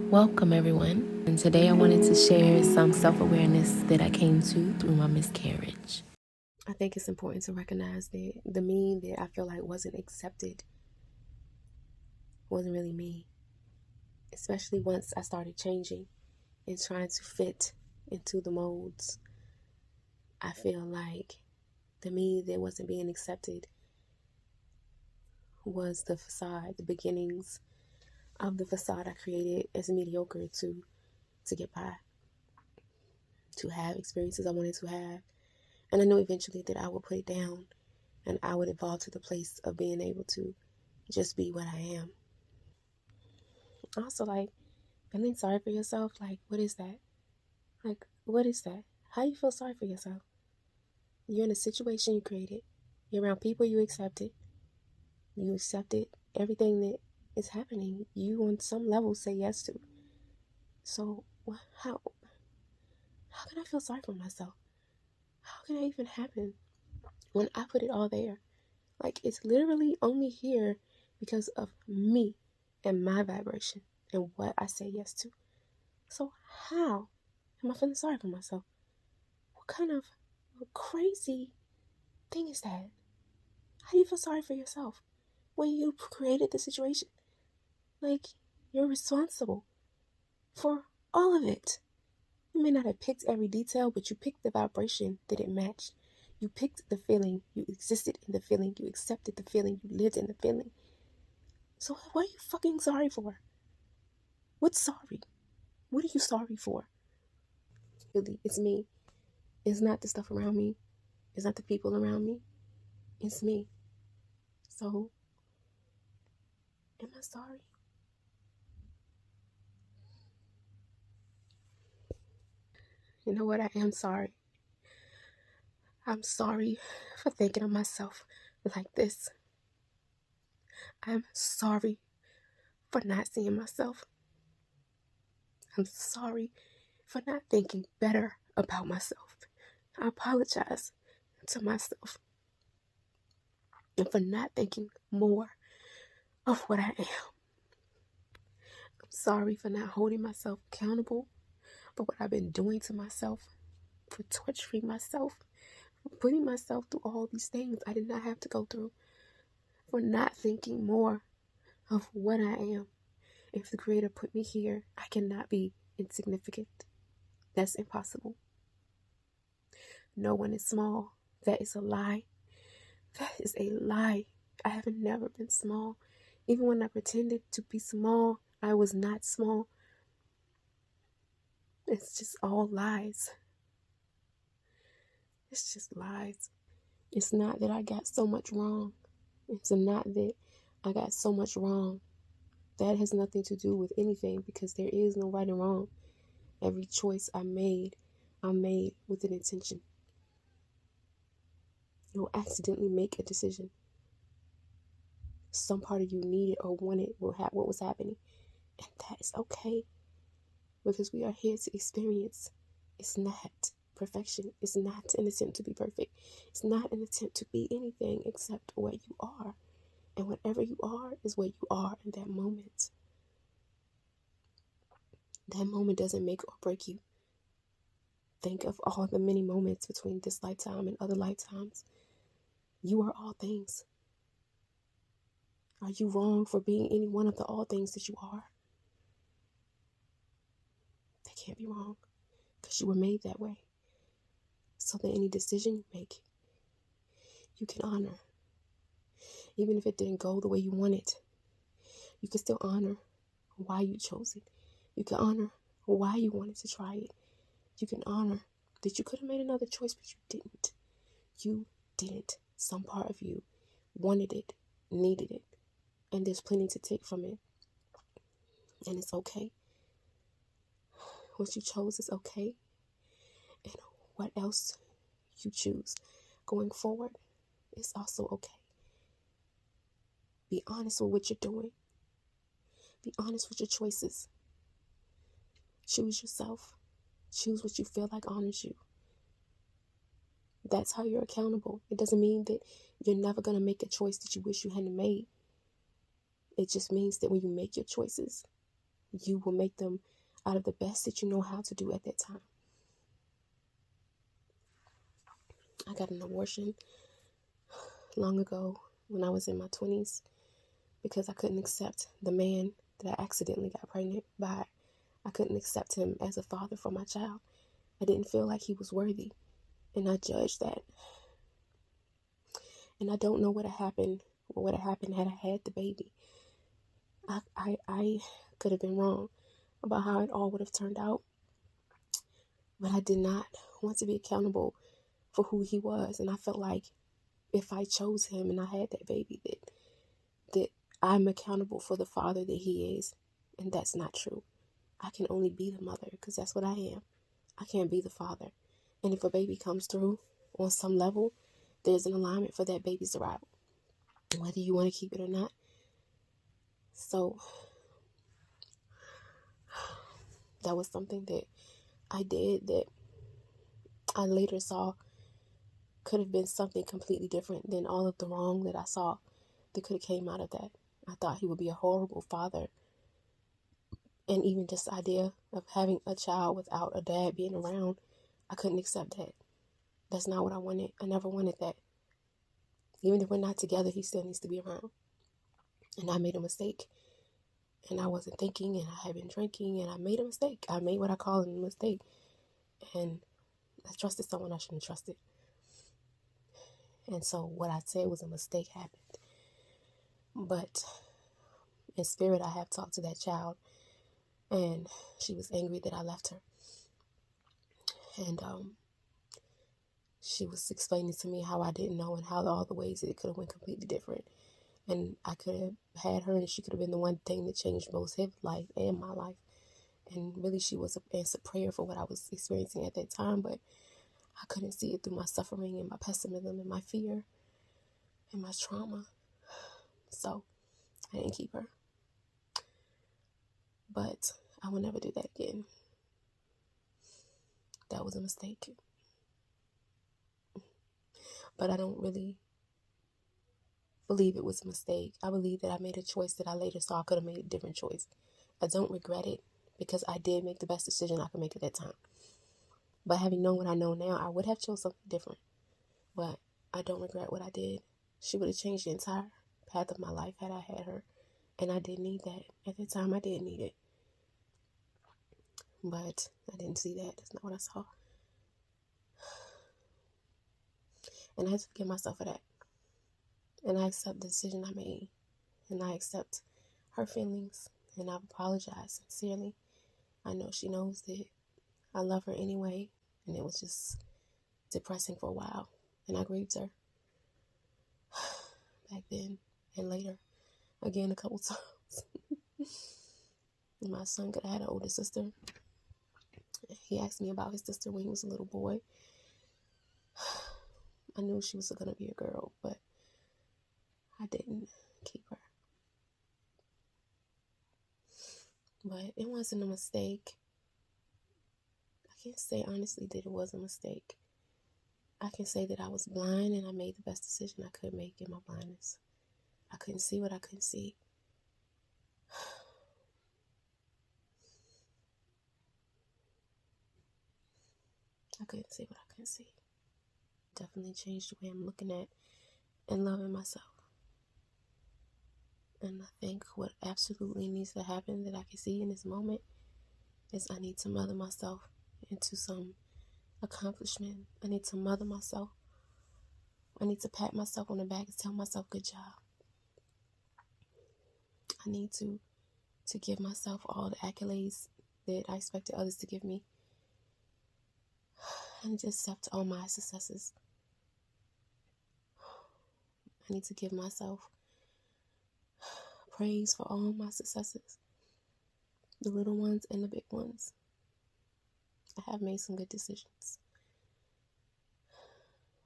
Welcome, everyone. And today I wanted to share some self awareness that I came to through my miscarriage. I think it's important to recognize that the me that I feel like wasn't accepted wasn't really me, especially once I started changing and trying to fit into the molds. I feel like the me that wasn't being accepted was the facade, the beginnings of the facade I created as mediocre to get by, to have experiences I wanted to have. And I knew eventually that I would put it down and I would evolve to the place of being able to just be what I am. Also, like, feeling sorry for yourself, like, what is that? Like, what is that? How you feel sorry for yourself? You're in a situation you created. You're around people you accepted. You accepted everything that is happening. You, on some level, say yes to. So, how can I feel sorry for myself? How can that even happen when I put it all there? Like, it's literally only here because of me and my vibration and what I say yes to. So how am I feeling sorry for myself? What kind of crazy thing is that? How do you feel sorry for yourself when you created the situation? Like, you're responsible for all of it. You may not have picked every detail, but you picked the vibration that it matched. You picked the feeling. You existed in the feeling. You accepted the feeling. You lived in the feeling. So what are you fucking sorry for? What's sorry? What are you sorry for? Really, it's me. It's not the stuff around me. It's not the people around me. It's me. So, am I sorry? You know what? I am sorry. I'm sorry for thinking of myself like this. I'm sorry for not seeing myself. I'm sorry for not thinking better about myself. I apologize to myself and for not thinking more of what I am. I'm sorry for not holding myself accountable for what I've been doing to myself, for torturing myself, for putting myself through all these things I did not have to go through, for not thinking more of what I am. If the Creator put me here, I cannot be insignificant. That's impossible. No one is small. That is a lie. That is a lie. I have never been small. Even when I pretended to be small, I was not small. It's just all lies. It's just lies. It's not that I got so much wrong. It's not that I got so much wrong. That has nothing to do with anything because there is no right and wrong. Every choice I made with an intention. You'll accidentally make a decision. Some part of you needed or wanted what was happening. And that is okay because we are here to experience. It's not perfection. It's not an attempt to be perfect. It's not an attempt to be anything except what you are. And whatever you are is what you are in that moment. That moment doesn't make or break you. Think of all the many moments between this lifetime and other lifetimes. You are all things. Are you wrong for being any one of the all things that you are? They can't be wrong because you were made that way. So that any decision you make, you can honor. Even if it didn't go the way you wanted, you can still honor why you chose it. You can honor why you wanted to try it. You can honor that you could have made another choice, but you didn't. You didn't. Some part of you wanted it, needed it, and there's plenty to take from it. And it's okay. What you chose is okay. And what else you choose going forward is also okay. Be honest with what you're doing. Be honest with your choices. Choose yourself. Choose what you feel like honors you. That's how you're accountable. It doesn't mean that you're never going to make a choice that you wish you hadn't made. It just means that when you make your choices, you will make them out of the best that you know how to do at that time. I got an abortion long ago when I was in my 20s because I couldn't accept the man that I accidentally got pregnant by. I couldn't accept him as a father for my child. I didn't feel like he was worthy, and I judged that. And I don't know what would have happened had I had the baby. I could have been wrong about how it all would have turned out, but I did not want to be accountable for who he was. And I felt like if I chose him and I had that baby, that I'm accountable for the father that he is. And that's not true. I can only be the mother because that's what I am. I can't be the father. And if a baby comes through on some level, there's an alignment for that baby's arrival, whether you want to keep it or not. So that was something that I did that I later saw could have been something completely different than all of the wrong that I saw that could have came out of that. I thought he would be a horrible father. And even just the idea of having a child without a dad being around, I couldn't accept that. That's not what I wanted. I never wanted that. Even if we're not together, he still needs to be around. And I made a mistake. And I wasn't thinking, and I had been drinking, and I made a mistake. I made what I call a mistake. And I trusted someone I shouldn't have trusted. And so what I said was a mistake happened. But in spirit, I have talked to that child, and she was angry that I left her. And she was explaining to me how I didn't know and how all the ways that it could have went completely different. And I could have had her, and she could have been the one thing that changed both his life and my life. And really, she was an answered prayer for what I was experiencing at that time. But I couldn't see it through my suffering and my pessimism and my fear and my trauma. So I didn't keep her. But I will never do that again. That was a mistake. But I don't really believe it was a mistake. I believe that I made a choice that I later saw I could have made a different choice. I don't regret it because I did make the best decision I could make at that time. But having known what I know now, I would have chose something different. But I don't regret what I did. She would have changed the entire path of my life had I had her. And I did need that. At the time, I did need it. But I didn't see that. That's not what I saw. And I had to forgive myself for that. And I accept the decision I made. And I accept her feelings. And I've apologized sincerely. I know she knows that I love her anyway. And it was just depressing for a while. And I grieved her. Back then and later. Again, a couple times. My son could have had an older sister. He asked me about his sister when he was a little boy. I knew she was going to be a girl, but I didn't keep her. But it wasn't a mistake. I can't say honestly that it was a mistake. I can say that I was blind and I made the best decision I could make in my blindness. I couldn't see what I couldn't see. I couldn't see what I couldn't see. Definitely changed the way I'm looking at and loving myself. And I think what absolutely needs to happen that I can see in this moment is I need to mother myself into some accomplishment. I need to mother myself. I need to pat myself on the back and tell myself, good job. I need to give myself all the accolades that I expected others to give me. And just accept all my successes. I need to give myself praise for all my successes. The little ones and the big ones. I have made some good decisions.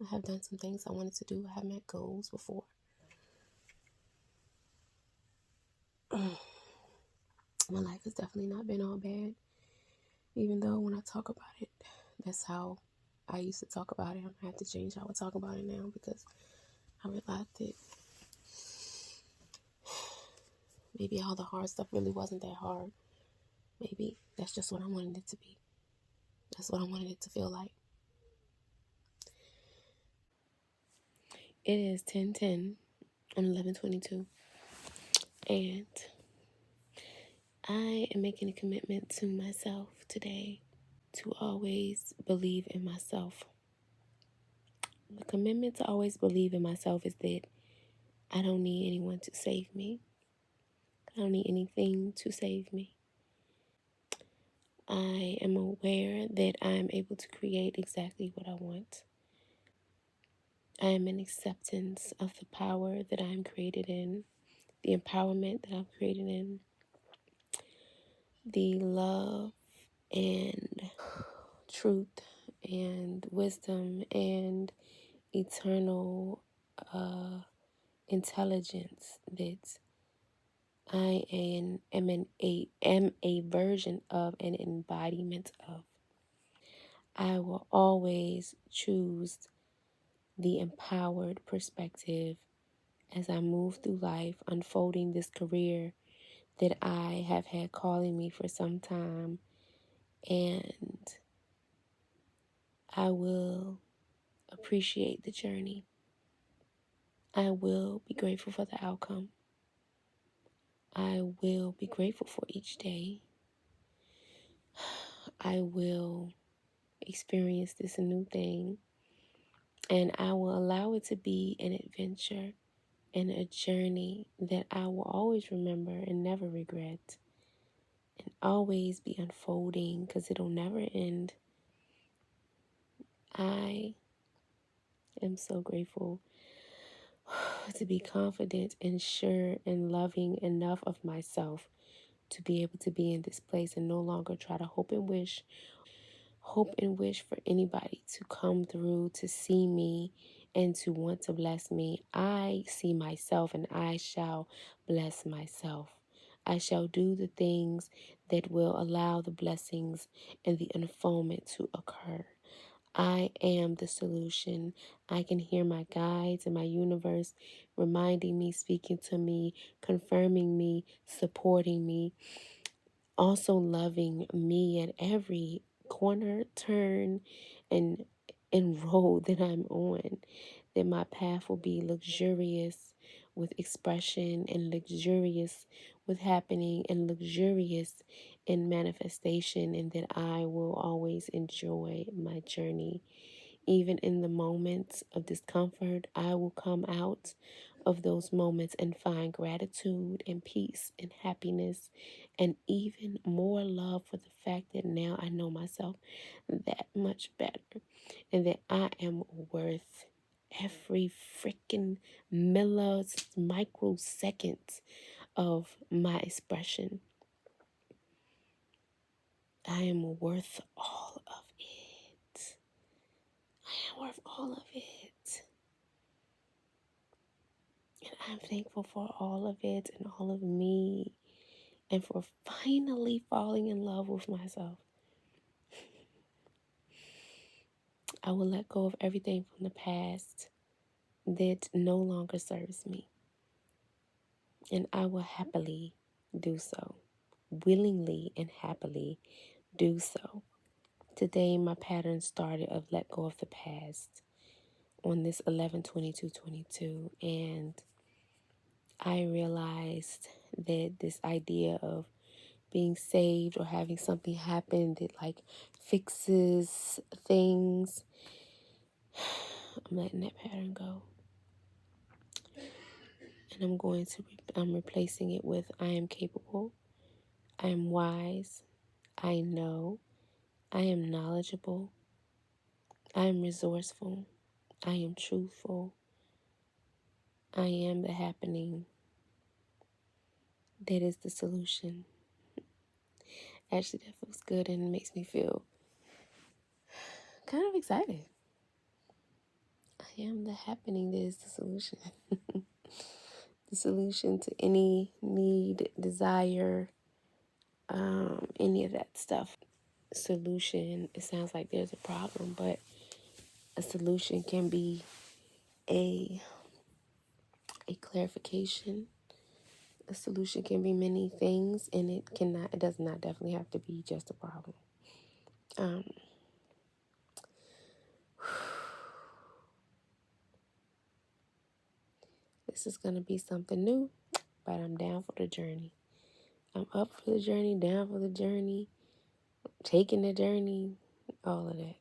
I have done some things I wanted to do. I have met goals before. My life has definitely not been all bad. Even though when I talk about it, that's how I used to talk about it. I'm going to have to change how I talk about it now because I realized that Maybe all the hard stuff really wasn't that hard. Maybe that's just what I wanted it to be. That's what I wanted it to feel like. It is 10:10 on 11/22, and I am making a commitment to myself today to always believe in myself. The commitment to always believe in myself is that I don't need anyone to save me. I don't need anything to save me. I am aware that I am able to create exactly what I want. I am in acceptance of the power that I am created in, the empowerment that I'm created in, the love and truth and wisdom and eternal intelligence that am a version of, an embodiment of. I will always choose the empowered perspective as I move through life, unfolding this career that I have had calling me for some time. And I will appreciate the journey. I will be grateful for the outcome. I will be grateful for each day. I will experience this new thing, and I will allow it to be an adventure and a journey that I will always remember and never regret, and always be unfolding because it'll never end. I am so grateful to be confident and sure and loving enough of myself to be able to be in this place and no longer try to hope and wish for anybody to come through to see me and to want to bless me. I see myself and I shall bless myself. I shall do the things that will allow the blessings and the unfoldment to occur. I am the solution. I can hear my guides and my universe reminding me, speaking to me, confirming me, supporting me, also loving me at every corner, turn, and road that I'm on. That my path will be luxurious with expression and luxurious with happening and luxurious in manifestation, and that I will always enjoy my journey. Even in the moments of discomfort, I will come out of those moments and find gratitude and peace and happiness and even more love for the fact that now I know myself that much better and that I am worth every freaking microsecond of my expression. I am worth all of it. I am worth all of it. And I'm thankful for all of it and all of me and for finally falling in love with myself. I will let go of everything from the past that no longer serves me. And I will happily do so, willingly and happily do so. Today, my pattern started of let go of the past on this 11/22/22, and I realized that this idea of being saved or having something happen that like fixes things, I'm letting that pattern go. And I'm replacing it with I am capable, I am wise, I know, I am knowledgeable, I am resourceful, I am truthful, I am the happening that is the solution. Actually, that feels good and it makes me feel kind of excited. I am the happening that is the solution. The solution to any need, desire, any of that stuff. Solution, it sounds like there's a problem, but a solution can be a clarification, A solution can be many things, and it does not definitely have to be just a problem. This is going to be something new, but I'm down for the journey. I'm up for the journey, down for the journey, taking the journey, all of that.